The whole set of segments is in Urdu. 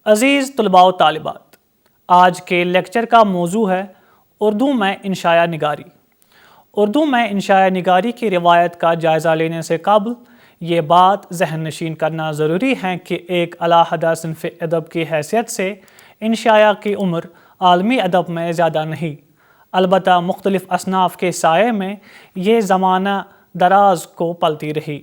عزیز طلباء و طالبات، آج کے لیکچر کا موضوع ہے اردو میں انشاء نگاری۔ اردو میں انشاء نگاری کی روایت کا جائزہ لینے سے قبل یہ بات ذہن نشین کرنا ضروری ہے کہ ایک علیحدہ صنف ادب کی حیثیت سے انشاء کی عمر عالمی ادب میں زیادہ نہیں، البتہ مختلف اصناف کے سائے میں یہ زمانہ دراز کو پلتی رہی،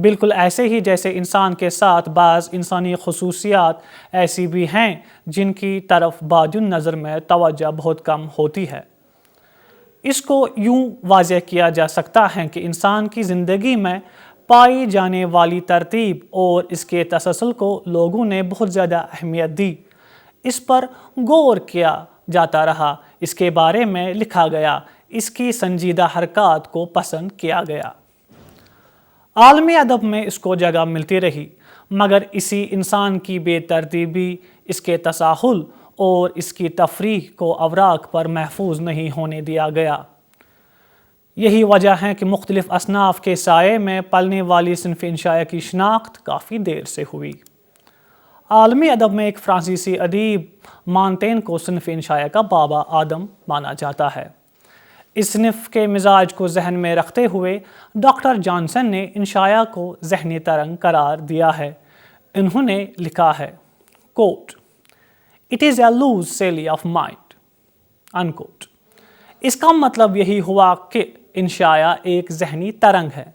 بالکل ایسے ہی جیسے انسان کے ساتھ بعض انسانی خصوصیات ایسی بھی ہیں جن کی طرف بعد نظر میں توجہ بہت کم ہوتی ہے۔ اس کو یوں واضح کیا جا سکتا ہے کہ انسان کی زندگی میں پائی جانے والی ترتیب اور اس کے تسلسل کو لوگوں نے بہت زیادہ اہمیت دی، اس پر غور کیا جاتا رہا، اس کے بارے میں لکھا گیا، اس کی سنجیدہ حرکات کو پسند کیا گیا۔ عالمی ادب میں اس کو جگہ ملتی رہی، مگر اسی انسان کی بے ترتیبی، اس کے تساہل اور اس کی تفریح کو اوراق پر محفوظ نہیں ہونے دیا گیا۔ یہی وجہ ہے کہ مختلف اصناف کے سائے میں پلنے والی صنف انشاء کی شناخت کافی دیر سے ہوئی۔ عالمی ادب میں ایک فرانسیسی ادیب مانتین کو صنف انشاء کا بابا آدم مانا جاتا ہے۔ اس صنف کے مزاج کو ذہن میں رکھتے ہوئے ڈاکٹر جانسن نے انشاء کو ذہنی ترنگ قرار دیا ہے۔ انہوں نے لکھا ہے کوٹ "It is a loose silly of mind" unquote۔ اس کا مطلب یہی ہوا کہ انشاء ایک ذہنی ترنگ ہے۔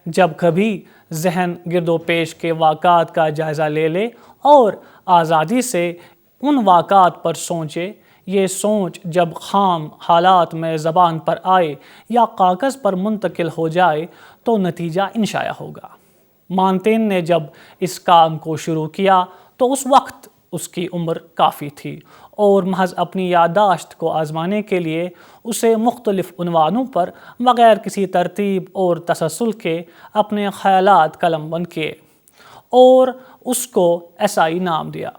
جب کبھی ذہن گرد و پیش کے واقعات کا جائزہ لے لے اور آزادی سے ان واقعات پر سوچے، یہ سوچ جب خام حالات میں زبان پر آئے یا کاغذ پر منتقل ہو جائے تو نتیجہ انشاء ہوگا۔ مانتین نے جب اس کام کو شروع کیا تو اس وقت اس کی عمر کافی تھی اور محض اپنی یادداشت کو آزمانے کے لیے اسے مختلف عنوانوں پر بغیر کسی ترتیب اور تسلسل کے اپنے خیالات قلم بند کیے اور اس کو ایسائی نام دیا۔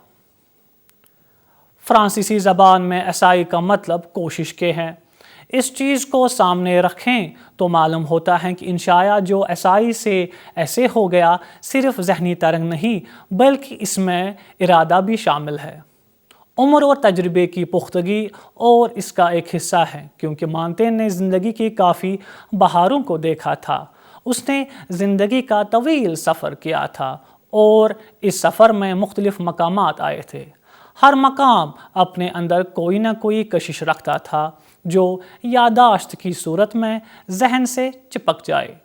فرانسیسی زبان میں ایسائی کا مطلب کوشش کے ہیں۔ اس چیز کو سامنے رکھیں تو معلوم ہوتا ہے کہ انشاء جو ایسائی سے ایسے ہو گیا صرف ذہنی ترنگ نہیں بلکہ اس میں ارادہ بھی شامل ہے، عمر اور تجربے کی پختگی اور اس کا ایک حصہ ہے، کیونکہ مانتین نے زندگی کی کافی بہاروں کو دیکھا تھا۔ اس نے زندگی کا طویل سفر کیا تھا اور اس سفر میں مختلف مقامات آئے تھے۔ ہر مقام اپنے اندر کوئی نہ کوئی کشش رکھتا تھا جو یادداشت کی صورت میں ذہن سے چپک جائے۔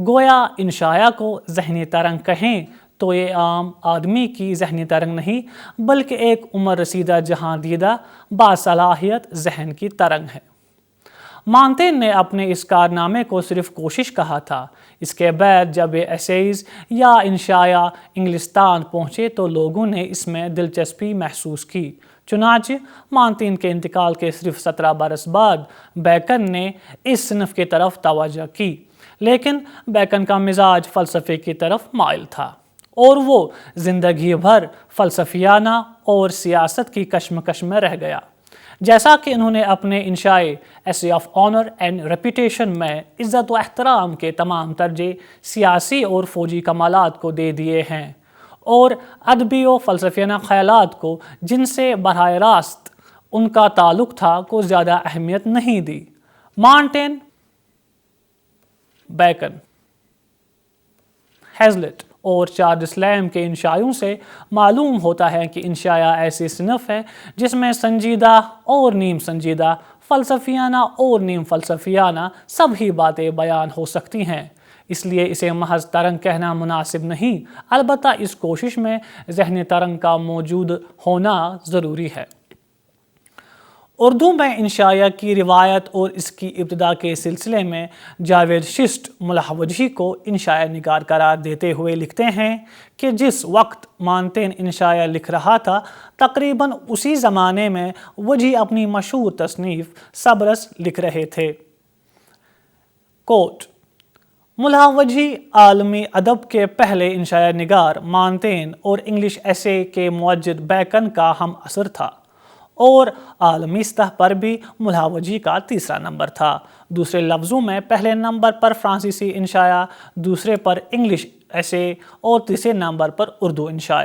گویا انشاء کو ذہنی ترنگ کہیں تو یہ عام آدمی کی ذہنی ترنگ نہیں بلکہ ایک عمر رسیدہ جہاں دیدہ باصلاحیت ذہن کی ترنگ ہے۔ مانتین نے اپنے اس کارنامے کو صرف کوشش کہا تھا۔ اس کے بعد جب یہ ایسیز یا انشاء انگلستان پہنچے تو لوگوں نے اس میں دلچسپی محسوس کی۔ چنانچہ مانتین کے انتقال کے صرف 17 برس بعد بیکن نے اس صنف کی طرف توجہ کی، لیکن بیکن کا مزاج فلسفے کی طرف مائل تھا اور وہ زندگی بھر فلسفیانہ اور سیاست کی کشمکش میں رہ گیا۔ جیسا کہ انہوں نے اپنے انشاء ایسے آف آنر اینڈ ریپوٹیشن میں عزت و احترام کے تمام درجے سیاسی اور فوجی کمالات کو دے دیے ہیں اور ادبی و فلسفیانہ خیالات کو جن سے براہ راست ان کا تعلق تھا کو زیادہ اہمیت نہیں دی۔ مانٹین، بیکن، ہیزلٹ اور چارلس لیم کے انشائیوں سے معلوم ہوتا ہے کہ انشاء ایسی صنف ہے جس میں سنجیدہ اور نیم سنجیدہ، فلسفیانہ اور نیم فلسفیانہ سبھی باتیں بیان ہو سکتی ہیں۔ اس لیے اسے محض ترنگ کہنا مناسب نہیں، البتہ اس کوشش میں ذہنی ترنگ کا موجود ہونا ضروری ہے۔ اردو میں انشاء کی روایت اور اس کی ابتدا کے سلسلے میں جاوید شسٹ ملحوجی کو انشاء نگار قرار دیتے ہوئے لکھتے ہیں کہ جس وقت مانتین انشاء لکھ رہا تھا تقریباً اسی زمانے میں وجی اپنی مشہور تصنیف صبرس لکھ رہے تھے۔ کوٹ ملحوجی عالمی ادب کے پہلے انشاء نگار مانتین اور انگلش ایسے کے موجد بیکن کا ہم عصر تھا اور عالمی سطح پر بھی ملحوجی کا تیسرا نمبر تھا۔ دوسرے لفظوں میں پہلے نمبر پر فرانسیسی انشاء، دوسرے پر انگلش ایسے اور تیسرے نمبر پر اردو انشاء۔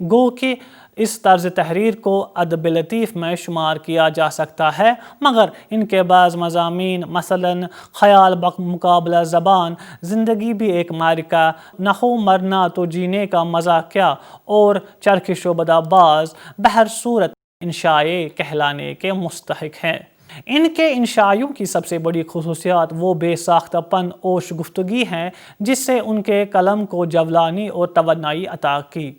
گو کہ اس طرز تحریر کو ادب لطیف میں شمار کیا جا سکتا ہے، مگر ان کے بعض مضامین مثلاً خیال مقابلہ زبان، زندگی بھی ایک معرکہ، نحو مرنا تو جینے کا مزہ کیا اور چرخش و بداباز بہر صورت انشائے کہلانے کے مستحق ہیں۔ ان کے انشائیوں کی سب سے بڑی خصوصیات وہ بے ساختہ پن اور شگفتگی ہیں جس سے ان کے قلم کو جولانی اور توانائی عطا کی۔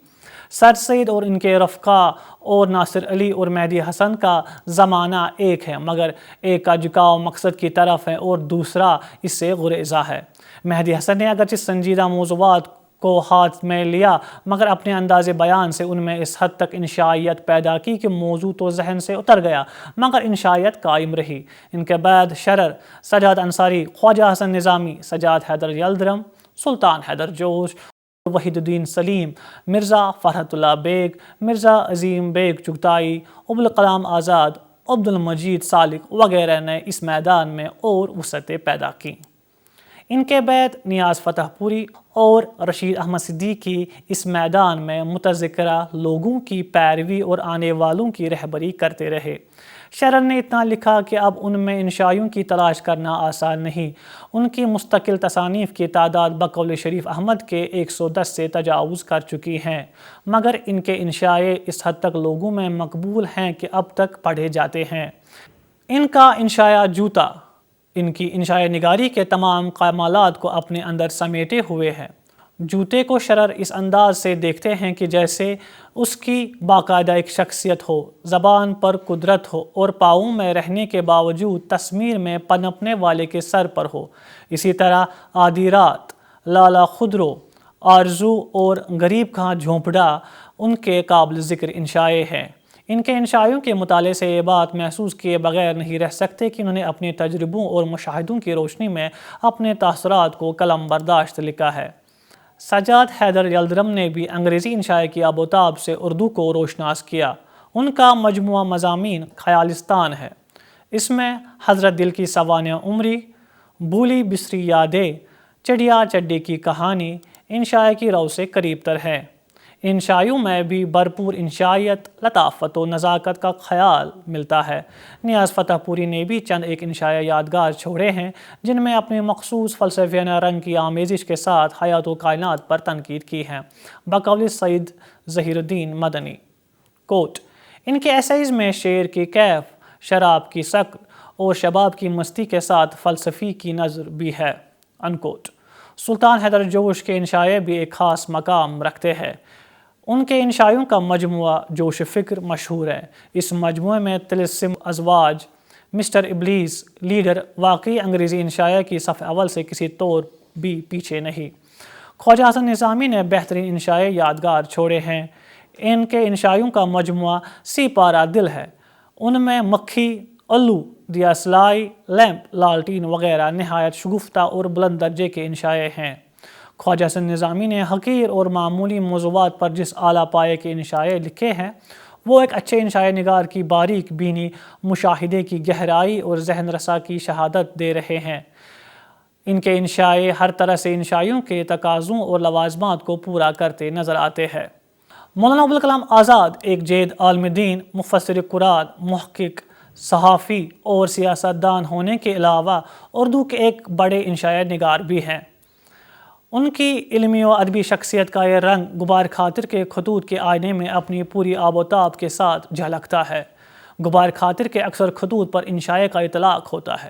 سر سید اور ان کے رفقا اور ناصر علی اور مہدی حسن کا زمانہ ایک ہے، مگر ایک کا جھکاؤ مقصد کی طرف ہے اور دوسرا اس سے گریزاں ہے۔ مہدی حسن نے اگرچہ سنجیدہ موضوعات کو ہاتھ میں لیا، مگر اپنے انداز بیان سے ان میں اس حد تک انشائیت پیدا کی کہ موضوع تو ذہن سے اتر گیا مگر انشائیت قائم رہی۔ ان کے بعد شرر، سجاد انصاری، خواجہ حسن نظامی، سجاد حیدر یلدرم، سلطان حیدر جوش، وحید الدین سلیم، مرزا فرحت اللہ بیگ، مرزا عظیم بیگ چغتائی، ابوالکلام آزاد، عبد المجید سالک وغیرہ نے اس میدان میں اور وسعتیں پیدا کی۔ ان کے بعد نیاز فتح پوری اور رشید احمد صدیقی اس میدان میں متذکرہ لوگوں کی پیروی اور آنے والوں کی رہبری کرتے رہے۔ شرر نے اتنا لکھا کہ اب ان میں انشائیوں کی تلاش کرنا آسان نہیں۔ ان کی مستقل تصانیف کی تعداد بقول شریف احمد کے 110 سے تجاوز کر چکی ہیں، مگر ان کے انشائے اس حد تک لوگوں میں مقبول ہیں کہ اب تک پڑھے جاتے ہیں۔ ان کا انشائیہ جوتا ان کی انشائیہ نگاری کے تمام کمالات کو اپنے اندر سمیٹے ہوئے ہے۔ جوتے کو شرر اس انداز سے دیکھتے ہیں کہ جیسے اس کی باقاعدہ ایک شخصیت ہو، زبان پر قدرت ہو اور پاؤں میں رہنے کے باوجود تصویر میں پنپنے والے کے سر پر ہو۔ اسی طرح آدھی رات، لالا خودرو، آرزو اور غریب کہاں جھونپڑا ان کے قابل ذکر انشائے ہیں۔ ان کے انشائیوں کے مطالعے سے یہ بات محسوس کیے بغیر نہیں رہ سکتے کہ انہوں نے اپنے تجربوں اور مشاہدوں کی روشنی میں اپنے تاثرات کو قلم برداشت لکھا ہے۔ سجاد حیدر یلدرم نے بھی انگریزی انشائے کی آب و تاب سے اردو کو روشناس کیا۔ ان کا مجموعہ مضامین خیالستان ہے۔ اس میں حضرت دل کی سوانح عمری، بھولی بسری یادیں، چڑیا چڈی کی کہانی انشائے کی رو سے قریب تر ہے۔ انشائیوں میں بھی بھرپور انشائیت، لطافت و نزاکت کا خیال ملتا ہے۔ نیاز فتح پوری نے بھی چند ایک انشائیہ یادگار چھوڑے ہیں جن میں اپنے مخصوص فلسفیانہ رنگ کی آمیزش کے ساتھ حیات و کائنات پر تنقید کی ہے۔ بقول سید ظہیر الدین مدنی کوٹ: ان کے ایسائز میں شعر کی کیف، شراب کی سکر اور شباب کی مستی کے ساتھ فلسفی کی نظر بھی ہے۔ انکوٹ۔ سلطان حیدر جوش کے انشائے بھی ایک خاص مقام رکھتے ہیں۔ ان کے انشائیوں کا مجموعہ جوش فکر مشہور ہے۔ اس مجموعے میں طلسم ازواج، مسٹر ابلیس، لیڈر واقعی انگریزی انشائیہ کی صف اول سے کسی طور بھی پیچھے نہیں۔ خواجہ حسن نظامی نے بہترین انشائے یادگار چھوڑے ہیں۔ ان کے انشائیوں کا مجموعہ سی پارہ دل ہے۔ ان میں مکھی، الو، دیا سلائی، لیمپ، لالٹین وغیرہ نہایت شگفتہ اور بلند درجے کے انشائے ہیں۔ خواجہ حسن نظامی نے حقیر اور معمولی موضوعات پر جس اعلیٰ پائے کے انشائے لکھے ہیں وہ ایک اچھے انشائے نگار کی باریک بینی، مشاہدے کی گہرائی اور ذہن رسا کی شہادت دے رہے ہیں۔ ان کے انشائے ہر طرح سے انشائیوں کے تقاضوں اور لوازمات کو پورا کرتے نظر آتے ہیں۔ مولانا ابوالکلام آزاد ایک جید عالم دین، مفسر قرآن، محقق، صحافی اور سیاست دان ہونے کے علاوہ اردو کے ایک بڑے انشائیہ نگار بھی ہیں۔ ان کی علمی و ادبی شخصیت کا یہ رنگ غبار خاطر کے خطوط کے آئینے میں اپنی پوری آب و تاب کے ساتھ جھلکتا ہے۔ غبار خاطر کے اکثر خطوط پر انشائے کا اطلاق ہوتا ہے۔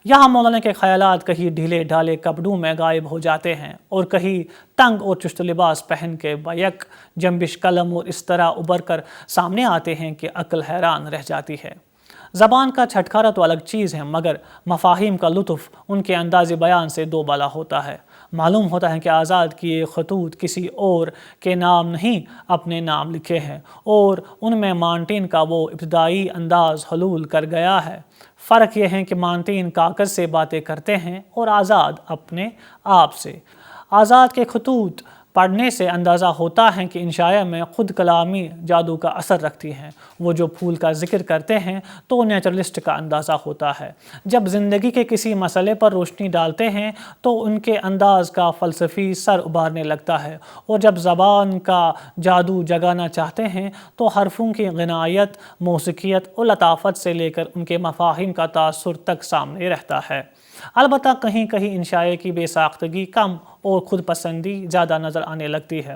یہاں مولانا کے خیالات کہیں ڈھیلے ڈھالے کپڑوں میں غائب ہو جاتے ہیں اور کہیں تنگ اور چست لباس پہن کے بیک جنبش قلم اور اس طرح ابھر کر سامنے آتے ہیں کہ عقل حیران رہ جاتی ہے۔ زبان کا چھٹکارا تو الگ چیز ہے، مگر مفاہیم کا لطف ان کے انداز بیان سے دو بالا ہوتا ہے۔ معلوم ہوتا ہے کہ آزاد کی یہ خطوط کسی اور کے نام نہیں اپنے نام لکھے ہیں اور ان میں مانٹین کا وہ ابتدائی انداز حلول کر گیا ہے۔ فرق یہ ہے کہ مانٹین کاغذ سے باتیں کرتے ہیں اور آزاد اپنے آپ سے۔ آزاد کے خطوط پڑھنے سے اندازہ ہوتا ہے کہ انشائیہ میں خود کلامی جادو کا اثر رکھتی ہیں۔ وہ جو پھول کا ذکر کرتے ہیں تو نیچرلسٹ کا اندازہ ہوتا ہے۔ جب زندگی کے کسی مسئلے پر روشنی ڈالتے ہیں تو ان کے انداز کا فلسفی سر ابھارنے لگتا ہے، اور جب زبان کا جادو جگانا چاہتے ہیں تو حرفوں کی غنائیت، موسیقیت اور لطافت سے لے کر ان کے مفاہیم کا تاثر تک سامنے رہتا ہے۔ البتہ کہیں کہیں انشائیہ کی بے ساختگی کم اور خود پسندی زیادہ نظر آنے لگتی ہے۔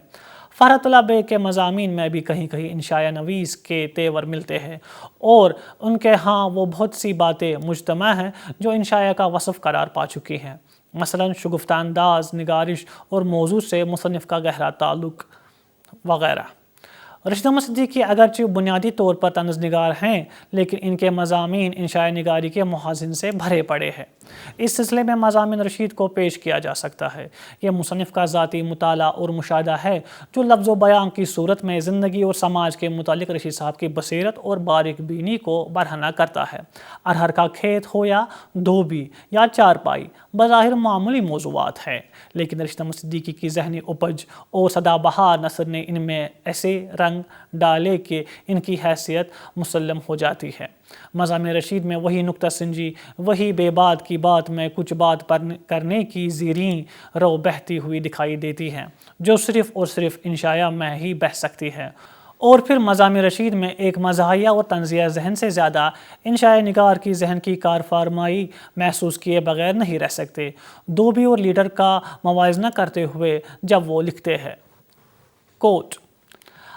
فرحت اللہ بیگ کے مضامین میں بھی کہیں کہیں انشائیہ نویس کے تیور ملتے ہیں، اور ان کے ہاں وہ بہت سی باتیں مجتمع ہیں جو انشائیہ کا وصف قرار پا چکی ہیں، مثلاً شگفتہ انداز، نگارش اور موضوع سے مصنف کا گہرا تعلق وغیرہ۔ رشید احمد صدیقی اگرچہ بنیادی طور پر طنز نگار ہیں، لیکن ان کے مضامین انشائیہ نگاری کے محاسن سے بھرے پڑے ہیں۔ اس سلسلے میں مضامین رشید کو پیش کیا جا سکتا ہے۔ یہ مصنف کا ذاتی مطالعہ اور مشاہدہ ہے جو لفظ و بیان کی صورت میں زندگی اور سماج کے متعلق رشید صاحب کی بصیرت اور باریک بینی کو برہنہ کرتا ہے۔ ارہر کا کھیت ہو یا دھوبی یا چارپائی، بظاہر معمولی موضوعات ہیں، لیکن رشید احمد صدیقی کی ذہنی اپج اور سدا بہار نثر نے ان میں ایسے رنگ ڈالے کہ ان کی حیثیت مسلم ہو جاتی ہے۔ مضامین رشید میں وہی نکتہ سنجی، وہی بے بات کی بات میں کچھ بات پر کرنے کی زیریں رو بہتی ہوئی دکھائی دیتی ہیں، جو صرف اور صرف انشائیہ میں ہی بہہ سکتی ہے۔ اور پھر مضامین رشید میں ایک مزاحیہ اور طنزیہ ذہن سے زیادہ انشائیہ نگار کی ذہن کی کار فرمائی محسوس کیے بغیر نہیں رہ سکتے، دھوبی اور لیڈر کا موازنہ کرتے ہوئے جب وہ لکھتے ہیں۔ کوٹ: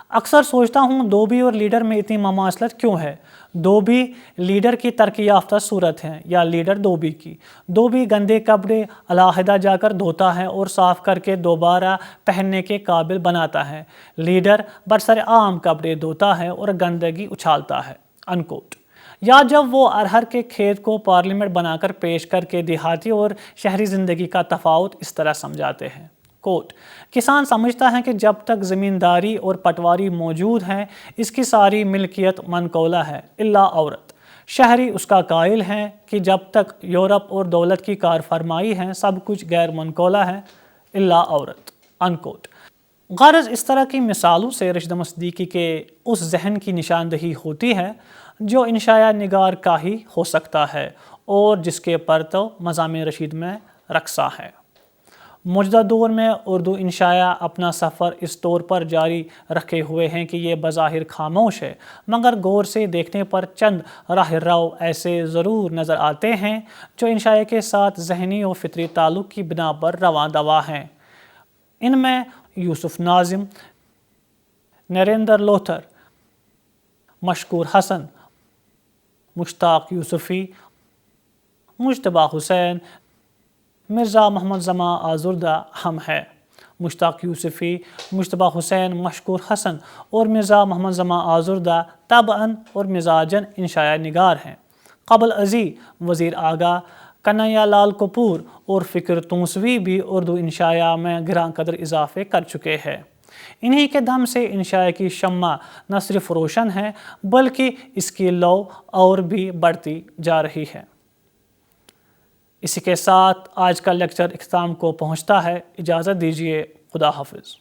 اکثر سوچتا ہوں دھوبی اور لیڈر میں اتنی مماثلت کیوں ہے؟ دھوبی لیڈر کی ترقی یافتہ صورت ہے یا لیڈر دھوبی کی؟ دھوبی گندے کپڑے علیحدہ جا کر دھوتا ہے اور صاف کر کے دوبارہ پہننے کے قابل بناتا ہے۔ لیڈر برسر عام کپڑے دھوتا ہے اور گندگی اچھالتا ہے۔ انکوٹ۔ یا جب وہ ارہر کے کھیت کو پارلیمنٹ بنا کر پیش کر کے دیہاتی اور شہری زندگی کا تفاوت اس طرح سمجھاتے ہیں۔ کوٹ: کسان سمجھتا ہے کہ جب تک زمینداری اور پٹواری موجود ہیں اس کی ساری ملکیت منقولہ ہے الا عورت۔ شہری اس کا قائل ہے کہ جب تک یورپ اور دولت کی کار فرمائی ہے سب کچھ غیر منقولہ ہے الا عورت۔ انکوٹ۔ غرض اس طرح کی مثالوں سے رشید احمد صدیقی کے اس ذہن کی نشاندہی ہوتی ہے جو انشائیہ نگار کا ہی ہو سکتا ہے اور جس کے پرتو مضامین رشید میں رقصہ ہے۔ موجودہ دور میں اردو انشائیہ اپنا سفر اس طور پر جاری رکھے ہوئے ہیں کہ یہ بظاہر خاموش ہے، مگر غور سے دیکھنے پر چند راہ رو ایسے ضرور نظر آتے ہیں جو انشائیہ کے ساتھ ذہنی و فطری تعلق کی بنا پر رواں دواں ہیں۔ ان میں یوسف ناظم، نریندر لوتھر، مشکور حسن، مشتاق یوسفی، مجتبیٰ حسین، مرزا محمد زماں آزردہ اہم ہے۔ مشتاق یوسفی، مجتبیٰ حسین، مشکور حسن اور مرزا محمد زماں آزردہ طبعاً اور مزاجاً انشائیہ نگار ہیں۔ قبل ازیں وزیر اعلیٰ کنہیا لال کپور اور فکر توسوی بھی اردو انشائیہ میں گراں قدر اضافے کر چکے ہیں۔ انہی کے دم سے انشائیہ کی شمع نہ صرف روشن ہے بلکہ اس کی لو اور بھی بڑھتی جا رہی ہے۔ اسی کے ساتھ آج کا لیکچر اختتام کو پہنچتا ہے۔ اجازت دیجیے، خدا حافظ۔